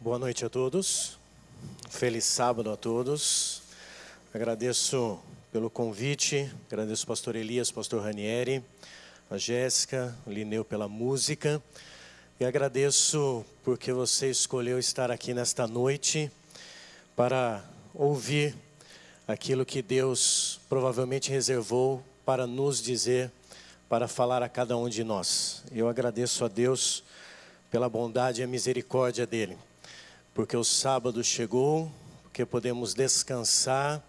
Boa noite a todos, feliz sábado a todos. Agradeço pelo convite, agradeço ao pastor Elias, pastor Ranieri, a Jéssica, o Lineu pela música. E agradeço porque você escolheu estar aqui nesta noite para ouvir aquilo que Deus provavelmente reservou para nos dizer, para falar a cada um de nós. Eu agradeço a Deus pela bondade e a misericórdia dEle. Porque o sábado chegou, porque podemos descansar,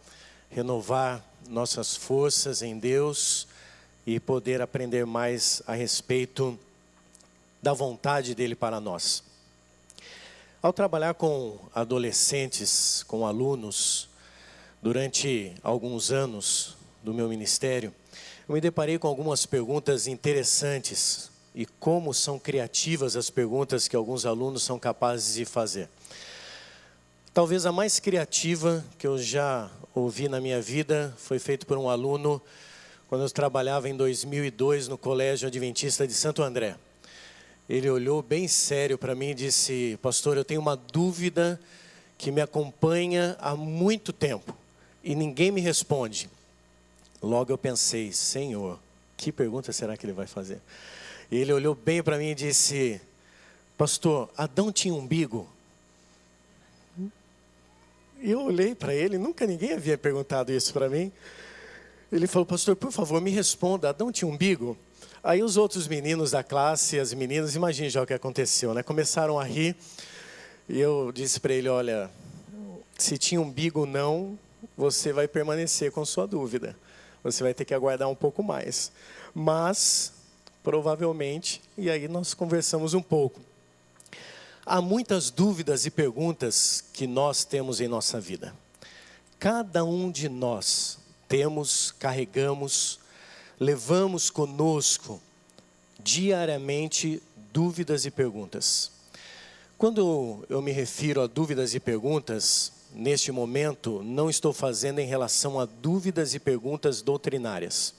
renovar nossas forças em Deus e poder aprender mais a respeito da vontade dEle para nós. Ao trabalhar com adolescentes, com alunos, durante alguns anos do meu ministério, eu me deparei com algumas perguntas interessantes e como são criativas as perguntas que alguns alunos são capazes de fazer. Talvez a mais criativa que eu já ouvi na minha vida foi feita por um aluno quando eu trabalhava em 2002 no Colégio Adventista de Santo André. Ele olhou bem sério para mim e disse: pastor, eu tenho uma dúvida que me acompanha há muito tempo e ninguém me responde. Logo eu pensei: Senhor, que pergunta será que ele vai fazer? E ele olhou bem para mim e disse: pastor, Adão tinha umbigo? E eu olhei para ele, nunca ninguém havia perguntado isso para mim. Ele falou: pastor, por favor, me responda, Adão tinha umbigo? Aí os outros meninos da classe, as meninas, imagine já o que aconteceu, né? Começaram a rir. E eu disse para ele: olha, se tinha umbigo ou não, você vai permanecer com sua dúvida. Você vai ter que aguardar um pouco mais. Mas, provavelmente, e aí nós conversamos um pouco. Há muitas dúvidas e perguntas que nós temos em nossa vida. Cada um de nós temos, carregamos, levamos conosco diariamente dúvidas e perguntas. Quando eu me refiro a dúvidas e perguntas, neste momento, não estou fazendo em relação a dúvidas e perguntas doutrinárias,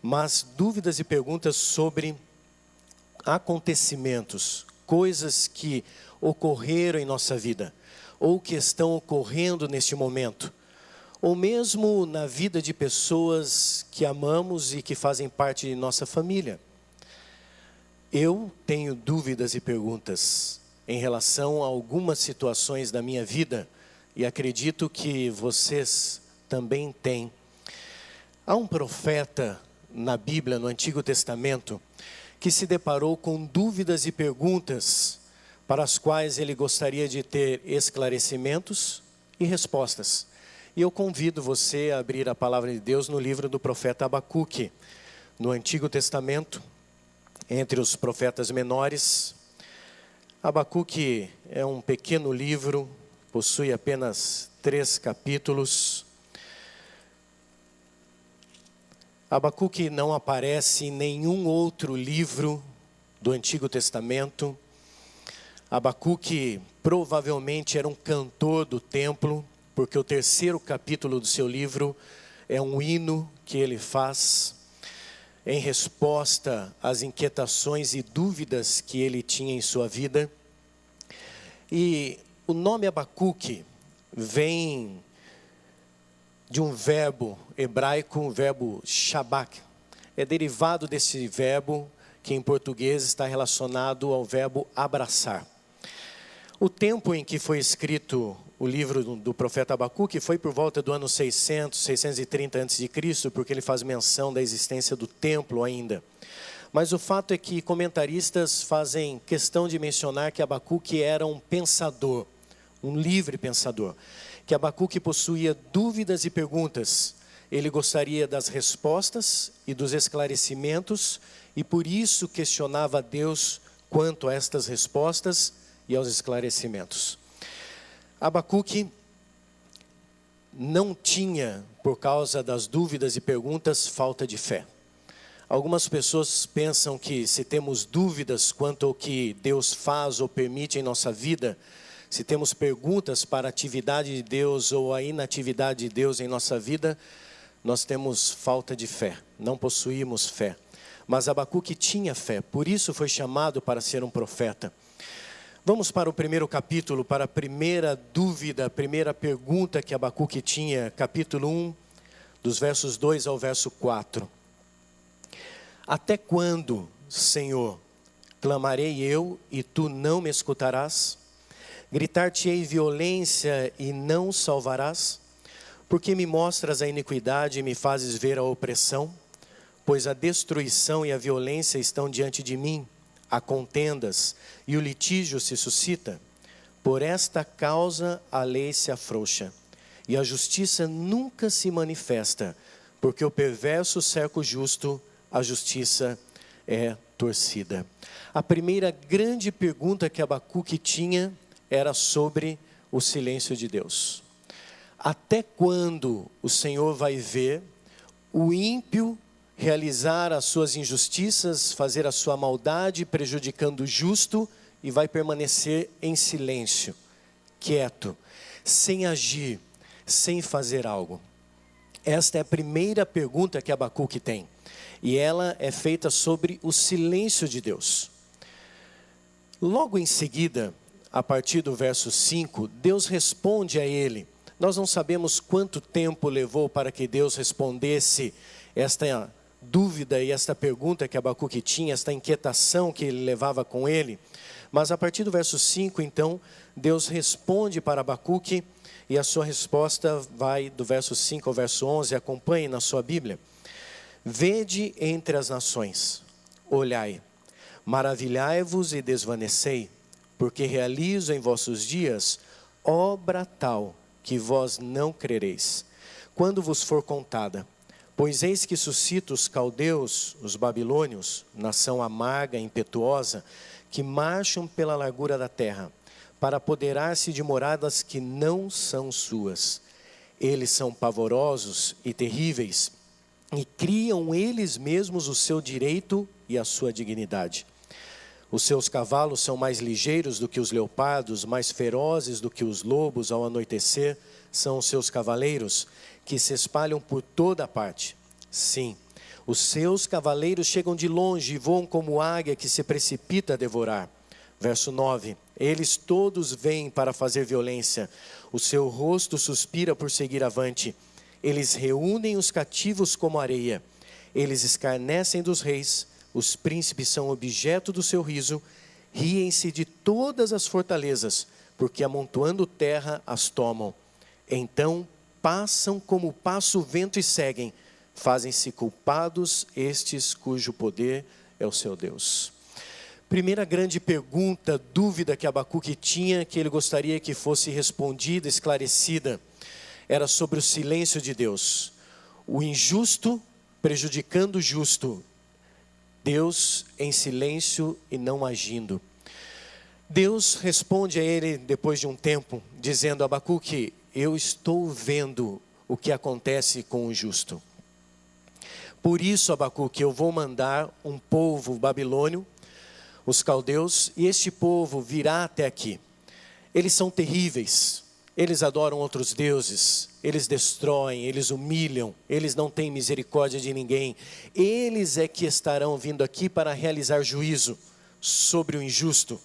mas dúvidas e perguntas sobre acontecimentos, coisas que ocorreram em nossa vida, ou que estão ocorrendo neste momento, ou mesmo na vida de pessoas que amamos e que fazem parte de nossa família. Eu tenho dúvidas e perguntas em relação a algumas situações da minha vida, e acredito que vocês também têm. Há um profeta na Bíblia, no Antigo Testamento, que se deparou com dúvidas e perguntas para as quais ele gostaria de ter esclarecimentos e respostas. E eu convido você a abrir a palavra de Deus no livro do profeta Abacuque, no Antigo Testamento, entre os profetas menores. Abacuque é um pequeno livro, possui apenas 3 capítulos. Abacuque não aparece em nenhum outro livro do Antigo Testamento. Abacuque provavelmente era um cantor do templo, porque o 3º capítulo do seu livro é um hino que ele faz em resposta às inquietações e dúvidas que ele tinha em sua vida. E o nome Abacuque vem de um verbo hebraico, um verbo shabak. É derivado desse verbo que em português está relacionado ao verbo abraçar. O tempo em que foi escrito o livro do profeta Abacuque foi por volta do ano 600, 630 a.C., porque ele faz menção da existência do templo ainda. Mas o fato é que comentaristas fazem questão de mencionar que Abacuque era um pensador, um livre pensador, que Abacuque possuía dúvidas e perguntas. Ele gostaria das respostas e dos esclarecimentos, e por isso questionava a Deus quanto a estas respostas e aos esclarecimentos. Abacuque não tinha, por causa das dúvidas e perguntas, falta de fé. Algumas pessoas pensam que se temos dúvidas quanto ao que Deus faz ou permite em nossa vida, se temos perguntas para a atividade de Deus ou a inatividade de Deus em nossa vida, nós temos falta de fé, não possuímos fé. Mas Abacuque tinha fé, por isso foi chamado para ser um profeta. Vamos para o primeiro capítulo, para a primeira dúvida, a primeira pergunta que Abacuque tinha, capítulo 1, dos versos 2 ao verso 4. Até quando, Senhor, clamarei eu e tu não me escutarás? Gritar-te-ei violência e não salvarás? Porque me mostras a iniquidade e me fazes ver a opressão? Pois a destruição e a violência estão diante de mim, há contendas, e o litígio se suscita. Por esta causa a lei se afrouxa, e a justiça nunca se manifesta, porque o perverso cerca o justo, a justiça é torcida. A primeira grande pergunta que Abacuque tinha era sobre o silêncio de Deus. Até quando o Senhor vai ver o ímpio realizar as suas injustiças, fazer a sua maldade, prejudicando o justo, e vai permanecer em silêncio, quieto, sem agir, sem fazer algo? Esta é a primeira pergunta que Abacuque tem, e ela é feita sobre o silêncio de Deus. Logo em seguida, a partir do verso 5, Deus responde a ele. Nós não sabemos quanto tempo levou para que Deus respondesse esta dúvida e esta pergunta que Abacuque tinha, esta inquietação que ele levava com ele. Mas a partir do verso 5, então, Deus responde para Abacuque, e a sua resposta vai do verso 5 ao verso 11, acompanhe na sua Bíblia. Vede entre as nações, olhai, maravilhai-vos e desvanecei, porque realizo em vossos dias obra tal que vós não crereis, quando vos for contada. Pois eis que suscito os caldeus, os babilônios, nação amarga e impetuosa, que marcham pela largura da terra, para apoderar-se de moradas que não são suas. Eles são pavorosos e terríveis, e criam eles mesmos o seu direito e a sua dignidade. Os seus cavalos são mais ligeiros do que os leopardos, mais ferozes do que os lobos ao anoitecer, são os seus cavaleiros, que se espalham por toda parte. Sim, os seus cavaleiros chegam de longe e voam como águia que se precipita a devorar. Verso 9, eles todos vêm para fazer violência, o seu rosto suspira por seguir avante. Eles reúnem os cativos como areia, eles escarnecem dos reis, os príncipes são objeto do seu riso, riem-se de todas as fortalezas, porque amontoando terra as tomam. Então passam como passa o vento e seguem, fazem-se culpados estes cujo poder é o seu Deus. Primeira grande pergunta, dúvida que Abacuque tinha, que ele gostaria que fosse respondida, esclarecida, era sobre o silêncio de Deus. O injusto prejudicando o justo, Deus em silêncio e não agindo. Deus responde a ele depois de um tempo, dizendo: Abacuque, eu estou vendo o que acontece com o justo. Por isso, Abacuque, eu vou mandar um povo babilônio, os caldeus, e este povo virá até aqui. Eles são terríveis, eles adoram outros deuses, eles destroem, eles humilham, eles não têm misericórdia de ninguém. Eles é que estarão vindo aqui para realizar juízo sobre o injusto.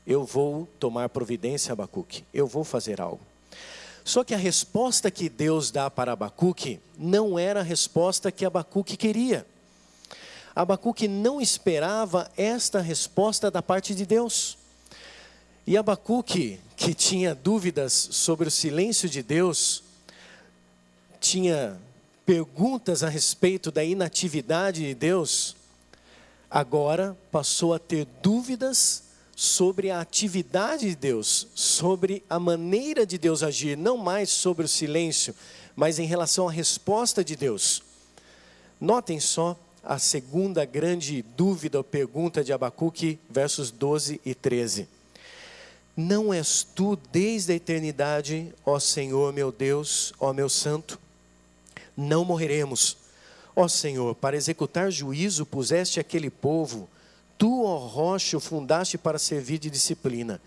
Eu vou tomar providência, Abacuque, eu vou fazer algo. Só que a resposta que Deus dá para Abacuque não era a resposta que Abacuque queria. Abacuque não esperava esta resposta da parte de Deus. E Abacuque, que tinha dúvidas sobre o silêncio de Deus, tinha perguntas a respeito da inatividade de Deus, agora passou a ter dúvidas sobre a atividade de Deus, sobre a maneira de Deus agir, não mais sobre o silêncio, mas em relação à resposta de Deus. Notem só a segunda grande dúvida ou pergunta de Abacuque, versos 12 e 13. Não és tu desde a eternidade, ó Senhor meu Deus, ó meu santo? Não morreremos. Ó Senhor, para executar juízo puseste aquele povo. Tu, ó rocha, o fundaste para servir de disciplina.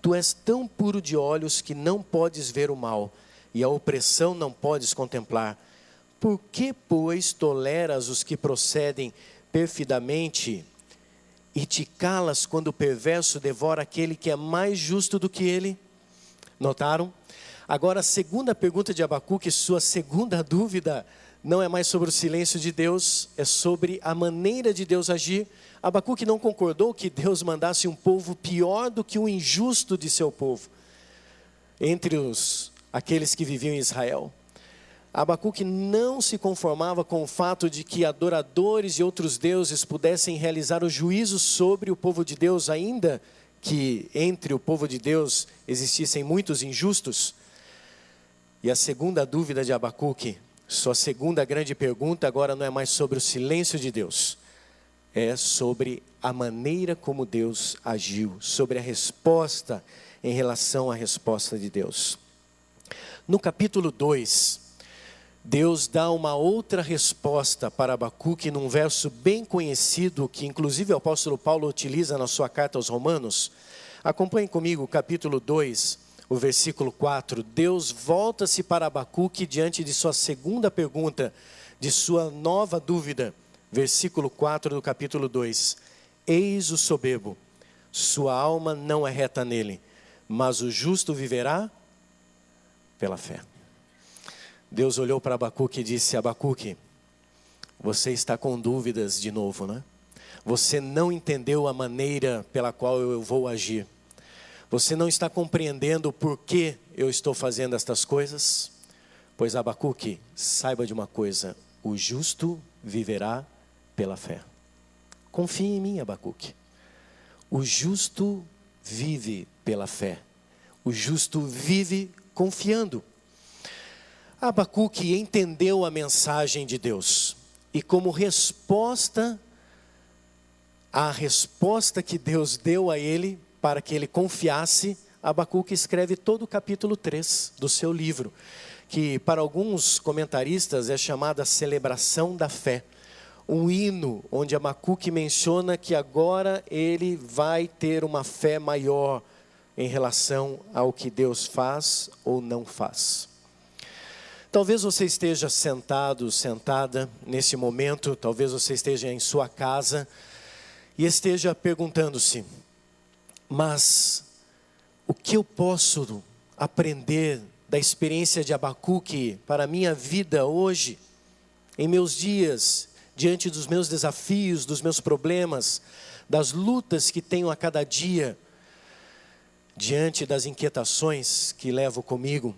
Tu és tão puro de olhos que não podes ver o mal, e a opressão não podes contemplar. Por que, pois, toleras os que procedem perfidamente e te calas quando o perverso devora aquele que é mais justo do que ele? Notaram? Agora a segunda pergunta de Abacuque, sua segunda dúvida, não é mais sobre o silêncio de Deus, é sobre a maneira de Deus agir. Abacuque não concordou que Deus mandasse um povo pior do que o injusto de seu povo, entre aqueles que viviam em Israel. Abacuque não se conformava com o fato de que adoradores de outros deuses pudessem realizar o juízo sobre o povo de Deus, ainda que entre o povo de Deus existissem muitos injustos. E a segunda dúvida de Abacuque, sua segunda grande pergunta agora não é mais sobre o silêncio de Deus, é sobre a maneira como Deus agiu, sobre a resposta em relação à resposta de Deus. No capítulo 2, Deus dá uma outra resposta para Abacuque num verso bem conhecido, que inclusive o apóstolo Paulo utiliza na sua carta aos Romanos. Acompanhe comigo o capítulo 2, o versículo 4. Deus volta-se para Abacuque diante de sua segunda pergunta, de sua nova dúvida. Versículo 4 do capítulo 2. Eis o soberbo, sua alma não é reta nele, mas o justo viverá pela fé. Deus olhou para Abacuque e disse: Abacuque, você está com dúvidas de novo, né? Você não entendeu a maneira pela qual eu vou agir. Você não está compreendendo o porquê eu estou fazendo estas coisas? Pois Abacuque, saiba de uma coisa: o justo viverá pela fé. Confie em mim, Abacuque. O justo vive pela fé. O justo vive confiando. Abacuque entendeu a mensagem de Deus. E como resposta, a resposta que Deus deu a ele, para que ele confiasse, Abacuque escreve todo o capítulo 3 do seu livro, que para alguns comentaristas é chamada Celebração da Fé. Um hino onde Abacuque menciona que agora ele vai ter uma fé maior em relação ao que Deus faz ou não faz. Talvez você esteja sentado, sentada nesse momento, talvez você esteja em sua casa e esteja perguntando-se: mas o que eu posso aprender da experiência de Abacuque para a minha vida hoje, em meus dias, diante dos meus desafios, dos meus problemas, das lutas que tenho a cada dia, diante das inquietações que levo comigo,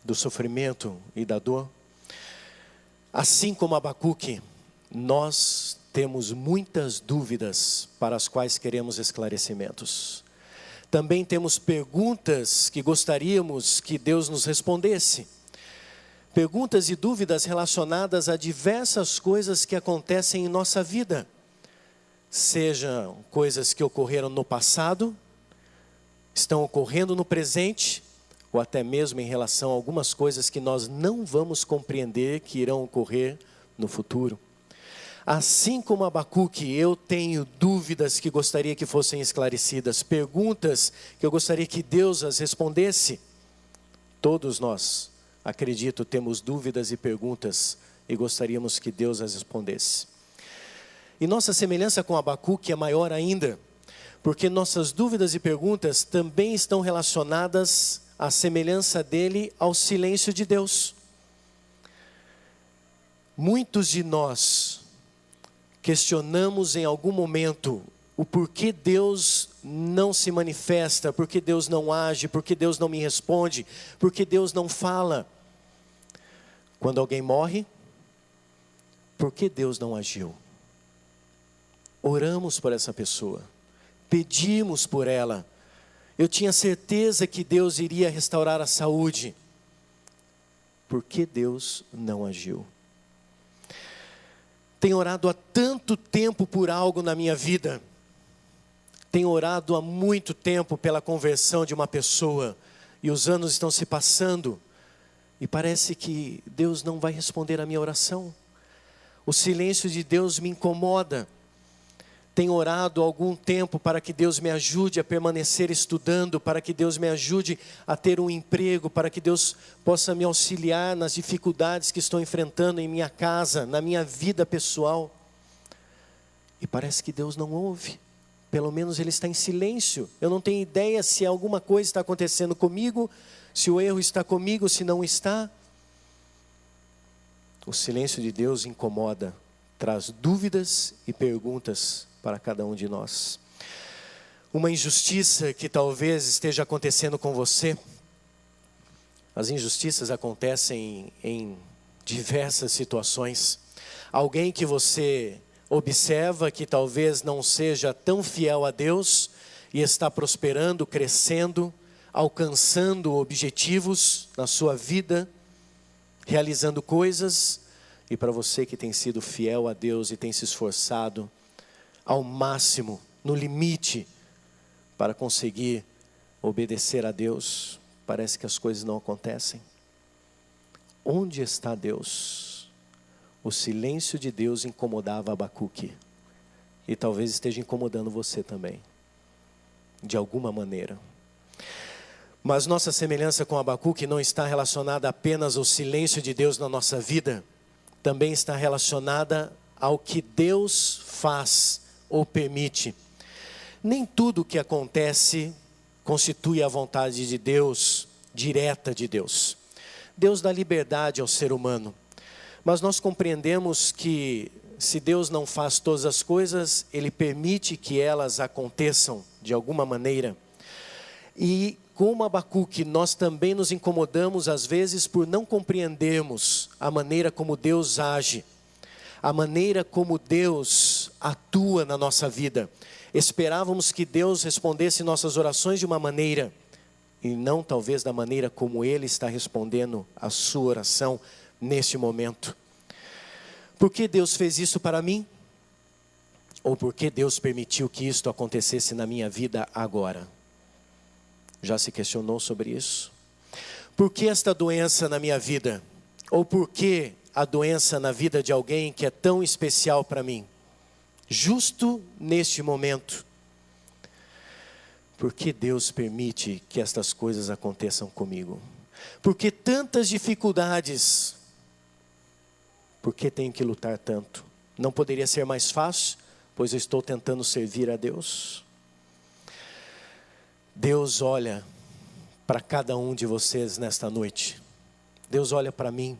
do sofrimento e da dor? Assim como Abacuque, nós temos muitas dúvidas para as quais queremos esclarecimentos. Também temos perguntas que gostaríamos que Deus nos respondesse. Perguntas e dúvidas relacionadas a diversas coisas que acontecem em nossa vida. Sejam coisas que ocorreram no passado, estão ocorrendo no presente, ou até mesmo em relação a algumas coisas que nós não vamos compreender que irão ocorrer no futuro. Assim como Abacuque, eu tenho dúvidas que gostaria que fossem esclarecidas, perguntas que eu gostaria que Deus as respondesse. Todos nós, acredito, temos dúvidas e perguntas e gostaríamos que Deus as respondesse. E nossa semelhança com Abacuque é maior ainda, porque nossas dúvidas e perguntas também estão relacionadas à semelhança dele ao silêncio de Deus. Muitos de nós questionamos em algum momento o porquê Deus não se manifesta, porquê Deus não age, porquê Deus não me responde, porquê Deus não fala. Quando alguém morre, por que Deus não agiu? Oramos por essa pessoa, pedimos por ela. Eu tinha certeza que Deus iria restaurar a saúde. Por que Deus não agiu? Tenho orado há tanto tempo por algo na minha vida. Tenho orado há muito tempo pela conversão de uma pessoa. E os anos estão se passando. E parece que Deus não vai responder a minha oração. O silêncio de Deus me incomoda. Tenho orado há algum tempo para que Deus me ajude a permanecer estudando, para que Deus me ajude a ter um emprego, para que Deus possa me auxiliar nas dificuldades que estou enfrentando em minha casa, na minha vida pessoal. E parece que Deus não ouve. Pelo menos ele está em silêncio. Eu não tenho ideia se alguma coisa está acontecendo comigo, se o erro está comigo, se não está. O silêncio de Deus incomoda, traz dúvidas e perguntas para cada um de nós. Uma injustiça que talvez esteja acontecendo com você. As injustiças acontecem em diversas situações. Alguém que você observa que talvez não seja tão fiel a Deus e está prosperando, crescendo, alcançando objetivos na sua vida, realizando coisas, e para você que tem sido fiel a Deus e tem se esforçado ao máximo, no limite, para conseguir obedecer a Deus, parece que as coisas não acontecem. Onde está Deus? O silêncio de Deus incomodava Abacuque, e talvez esteja incomodando você também, de alguma maneira. Mas nossa semelhança com Abacuque não está relacionada apenas ao silêncio de Deus na nossa vida, também está relacionada ao que Deus faz ou permite. Nem tudo o que acontece constitui a vontade de Deus, direta de Deus. Deus dá liberdade ao ser humano, mas nós compreendemos que se Deus não faz todas as coisas, Ele permite que elas aconteçam de alguma maneira. E como Abacuque, nós também nos incomodamos às vezes por não compreendermos a maneira como Deus age, a maneira como Deus atua na nossa vida. Esperávamos que Deus respondesse nossas orações de uma maneira, e não talvez da maneira como Ele está respondendo a sua oração neste momento. Por que Deus fez isso para mim? Ou por que Deus permitiu que isto acontecesse na minha vida agora? Já se questionou sobre isso? Por que esta doença na minha vida? Ou por que a doença na vida de alguém que é tão especial para mim? Justo neste momento. Por que Deus permite que estas coisas aconteçam comigo? Por que tantas dificuldades? Por que tenho que lutar tanto? Não poderia ser mais fácil? Pois eu estou tentando servir a Deus. Deus olha para cada um de vocês nesta noite. Deus olha para mim,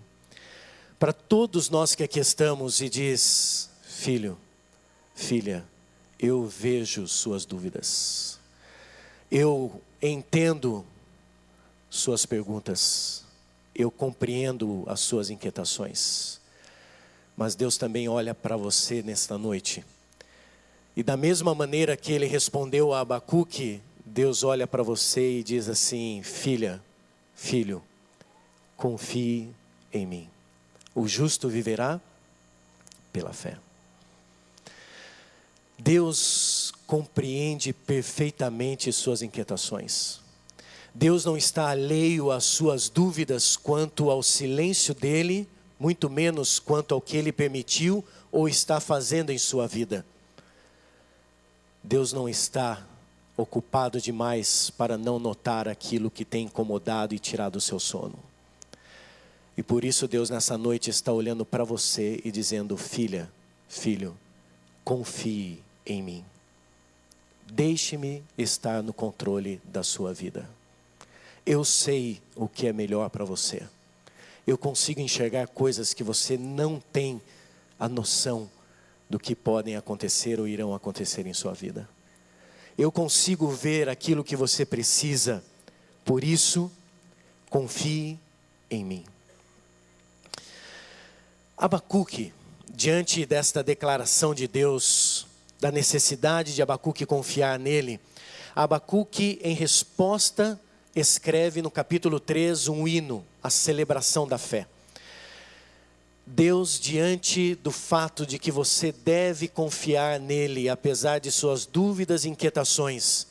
para todos nós que aqui estamos e diz: filho, filha, eu vejo suas dúvidas. Eu entendo suas perguntas. Eu compreendo as suas inquietações. Mas Deus também olha para você nesta noite. E da mesma maneira que Ele respondeu a Abacuque, Deus olha para você e diz assim: filha, filho, confie em mim. O justo viverá pela fé. Deus compreende perfeitamente suas inquietações. Deus não está alheio às suas dúvidas quanto ao silêncio dEle, muito menos quanto ao que Ele permitiu ou está fazendo em sua vida. Deus não está ocupado demais para não notar aquilo que tem incomodado e tirado o seu sono. E por isso Deus nessa noite está olhando para você e dizendo: filha, filho, confie em mim. Deixe-me estar no controle da sua vida. Eu sei o que é melhor para você. Eu consigo enxergar coisas que você não tem a noção do que podem acontecer ou irão acontecer em sua vida. Eu consigo ver aquilo que você precisa. Por isso, confie em mim. Abacuque, diante desta declaração de Deus, da necessidade de Abacuque confiar nele, Abacuque, em resposta, escreve no capítulo 3 um hino, a celebração da fé. Deus, diante do fato de que você deve confiar nele, apesar de suas dúvidas e inquietações,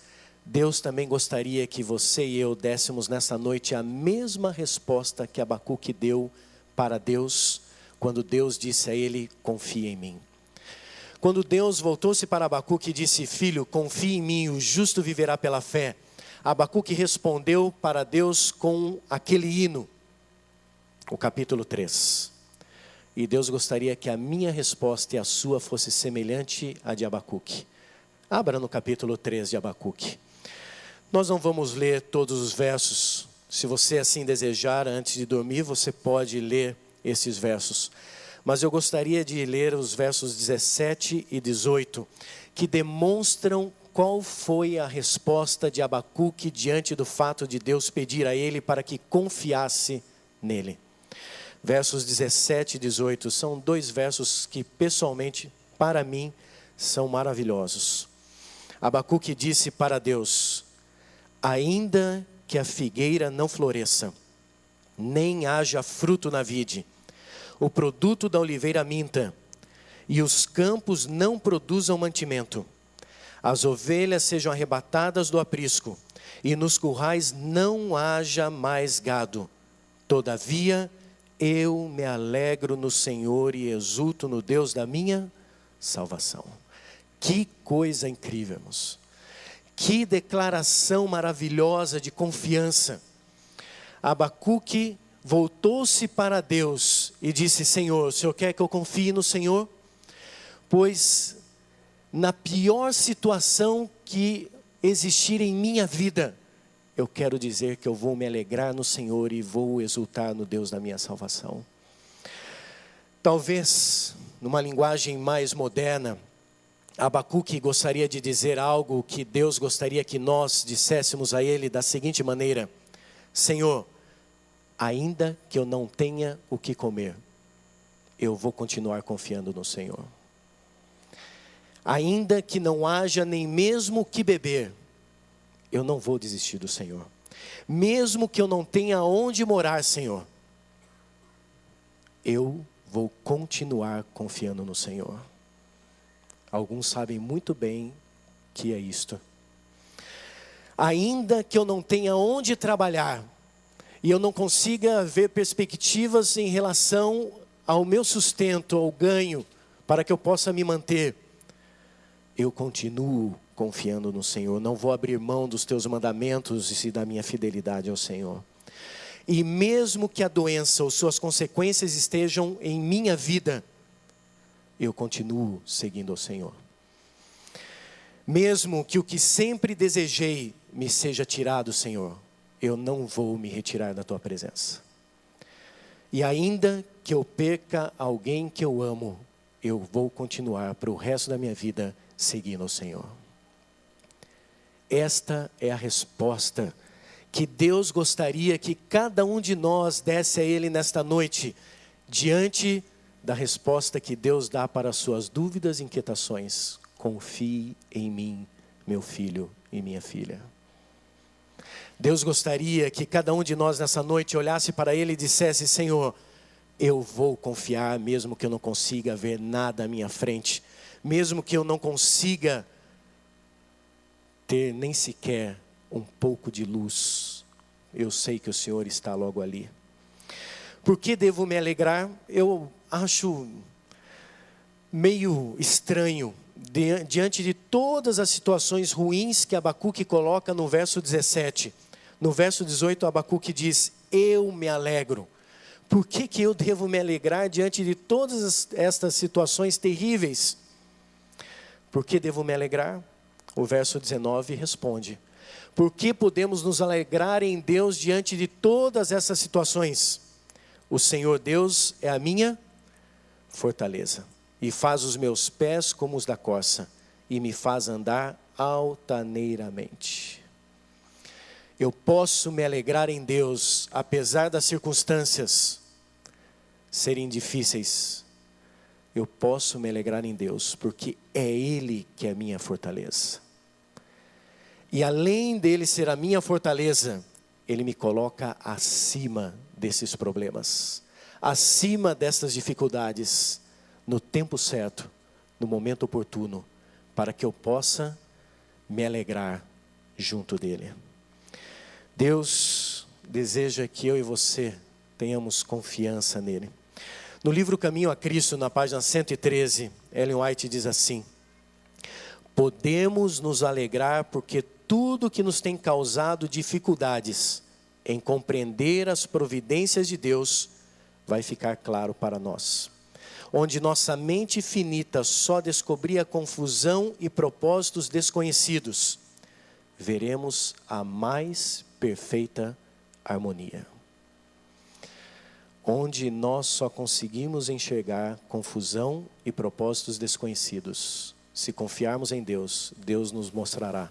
Deus também gostaria que você e eu dessemos nessa noite a mesma resposta que Abacuque deu para Deus, quando Deus disse a ele: confia em mim. Quando Deus voltou-se para Abacuque e disse: filho, confie em mim, o justo viverá pela fé, Abacuque respondeu para Deus com aquele hino, o capítulo 3. E Deus gostaria que a minha resposta e a sua fosse semelhante à de Abacuque. Abra no capítulo 3 de Abacuque. Nós não vamos ler todos os versos. Se você assim desejar, antes de dormir, você pode ler esses versos. Mas eu gostaria de ler os versos 17 e 18, que demonstram qual foi a resposta de Abacuque diante do fato de Deus pedir a ele para que confiasse nele. Versos 17 e 18 são dois versos que, pessoalmente, para mim, são maravilhosos. Abacuque disse para Deus: ainda que a figueira não floresça, nem haja fruto na vide, o produto da oliveira minta, e os campos não produzam mantimento, as ovelhas sejam arrebatadas do aprisco, e nos currais não haja mais gado. Todavia, eu me alegro no Senhor e exulto no Deus da minha salvação. Que coisa incrível, irmãos. Que declaração maravilhosa de confiança. Abacuque voltou-se para Deus e disse: Senhor, o Senhor quer que eu confie no Senhor? Pois na pior situação que existir em minha vida, eu quero dizer que eu vou me alegrar no Senhor e vou exultar no Deus da minha salvação. Talvez, numa linguagem mais moderna, Abacuque gostaria de dizer algo que Deus gostaria que nós disséssemos a Ele da seguinte maneira: Senhor, ainda que eu não tenha o que comer, eu vou continuar confiando no Senhor. Ainda que não haja nem mesmo o que beber, eu não vou desistir do Senhor. Mesmo que eu não tenha onde morar, Senhor, eu vou continuar confiando no Senhor. Alguns sabem muito bem que é isto. Ainda que eu não tenha onde trabalhar, e eu não consiga ver perspectivas em relação ao meu sustento, ao ganho, para que eu possa me manter, eu continuo confiando no Senhor. Não vou abrir mão dos teus mandamentos e da minha fidelidade ao Senhor. E mesmo que a doença ou suas consequências estejam em minha vida, eu continuo seguindo ao Senhor. Mesmo que o que sempre desejei me seja tirado, Senhor, eu não vou me retirar da tua presença. E ainda que eu perca alguém que eu amo, eu vou continuar para o resto da minha vida seguindo ao Senhor. Esta é a resposta que Deus gostaria que cada um de nós desse a Ele nesta noite, diante da resposta que Deus dá para as suas dúvidas e inquietações. Confie em mim, meu filho e minha filha. Deus gostaria que cada um de nós nessa noite olhasse para Ele e dissesse: Senhor, eu vou confiar mesmo que eu não consiga ver nada à minha frente, mesmo que eu não consiga ter nem sequer um pouco de luz, eu sei que o Senhor está logo ali. Por que devo me alegrar? Eu acho meio estranho, diante de todas as situações ruins que Abacuque coloca no verso 17. No verso 18, Abacuque diz: eu me alegro. Por que eu devo me alegrar diante de todas estas situações terríveis? Por que devo me alegrar? O verso 19 responde: por que podemos nos alegrar em Deus diante de todas essas situações? O Senhor Deus é a minha fortaleza, e faz os meus pés como os da corça, e me faz andar altaneiramente. Eu posso me alegrar em Deus, apesar das circunstâncias serem difíceis. Eu posso me alegrar em Deus, porque é Ele que é a minha fortaleza. E além dele ser a minha fortaleza, Ele me coloca acima desses problemas, acima dessas dificuldades, no tempo certo, no momento oportuno, para que eu possa me alegrar junto dEle. Deus deseja que eu e você tenhamos confiança nele. No livro Caminho a Cristo, na página 113, Ellen White diz assim: podemos nos alegrar porque tudo que nos tem causado dificuldades em compreender as providências de Deus vai ficar claro para nós. onde nossa mente finita só descobria confusão e propósitos desconhecidos, veremos a mais perfeita harmonia. Onde nós só conseguimos enxergar confusão e propósitos desconhecidos, se confiarmos em Deus, Deus nos mostrará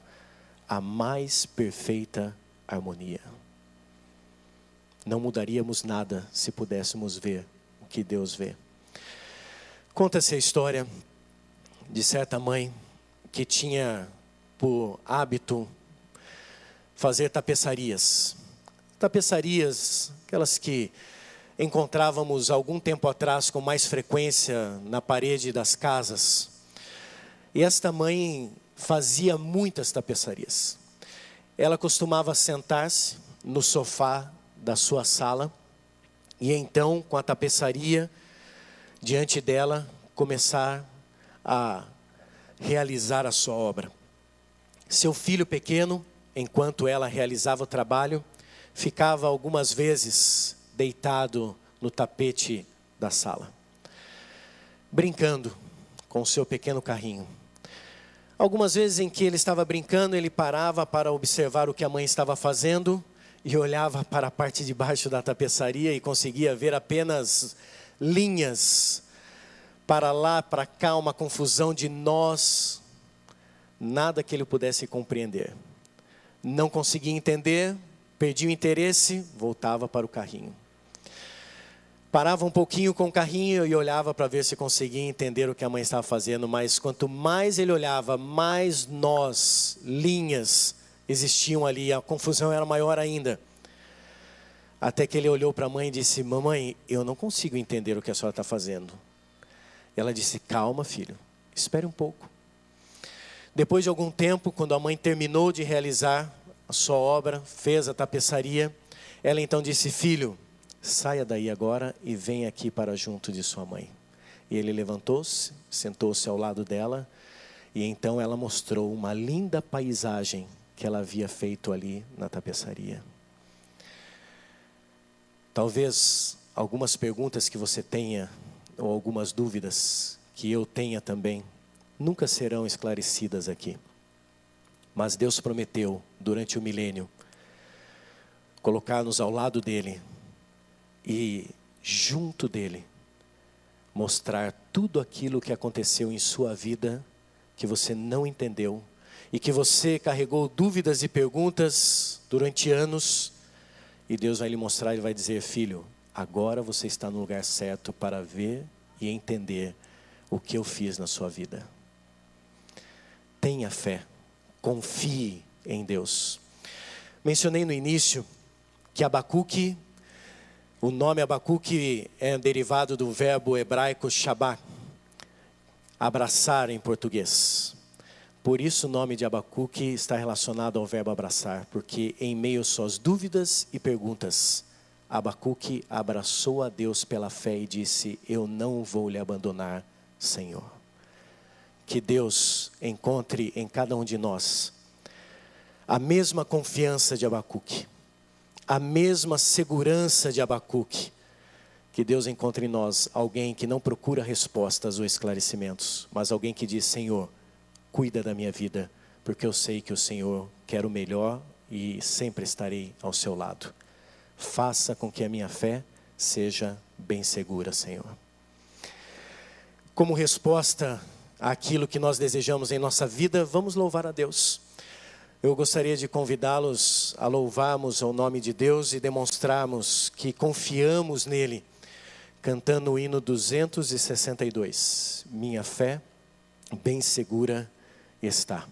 a mais perfeita harmonia. Não mudaríamos nada se pudéssemos ver o que Deus vê. Conta-se a história de certa mãe que tinha por hábito fazer tapeçarias. Tapeçarias, aquelas que encontrávamos algum tempo atrás com mais frequência na parede das casas. E esta mãe fazia muitas tapeçarias. Ela costumava sentar-se no sofá da sua sala e então, com a tapeçaria diante dela, começar a realizar a sua obra. Seu filho pequeno, enquanto ela realizava o trabalho, ficava algumas vezes deitado no tapete da sala, brincando com seu pequeno carrinho. Algumas vezes em que ele estava brincando, ele parava para observar o que a mãe estava fazendo e olhava para a parte de baixo da tapeçaria e conseguia ver apenas linhas para lá, para cá, uma confusão de nós, nada que ele pudesse compreender. Não conseguia entender, perdia o interesse, voltava para o carrinho. Parava um pouquinho com o carrinho e olhava para ver se conseguia entender o que a mãe estava fazendo, mas quanto mais ele olhava, mais nós, linhas, existiam ali, a confusão era maior ainda. Até que ele olhou para a mãe e disse: mamãe, eu não consigo entender o que a senhora está fazendo. Ela disse: calma, filho, espere um pouco. Depois de algum tempo, quando a mãe terminou de realizar a sua obra, fez a tapeçaria, ela então disse: filho, saia daí agora e venha aqui para junto de sua mãe. E ele levantou-se, sentou-se ao lado dela, e então ela mostrou uma linda paisagem que ela havia feito ali na tapeçaria. Talvez algumas perguntas que você tenha, ou algumas dúvidas que eu tenha também, nunca serão esclarecidas aqui. Mas Deus prometeu, durante o milênio, colocar-nos ao lado dele e junto dele mostrar tudo aquilo que aconteceu em sua vida que você não entendeu e que você carregou dúvidas e perguntas durante anos, e Deus vai lhe mostrar e vai dizer: filho, agora você está no lugar certo para ver e entender o que eu fiz na sua vida. Tenha fé, confie em Deus. Mencionei no início que Abacuque, o nome Abacuque é derivado do verbo hebraico shabá, abraçar em português. Por isso o nome de Abacuque está relacionado ao verbo abraçar, porque em meio às suas dúvidas e perguntas, Abacuque abraçou a Deus pela fé e disse: eu não vou lhe abandonar, Senhor. Que Deus encontre em cada um de nós a mesma confiança de Abacuque, a mesma segurança de Abacuque. Que Deus encontre em nós alguém que não procura respostas ou esclarecimentos, mas alguém que diz: Senhor, cuida da minha vida, porque eu sei que o Senhor quer o melhor e sempre estarei ao seu lado. Faça com que a minha fé seja bem segura, Senhor. Como resposta àquilo que nós desejamos em nossa vida, vamos louvar a Deus. Eu gostaria de convidá-los a louvarmos o nome de Deus e demonstrarmos que confiamos nele, cantando o hino 262. Minha fé bem segura está.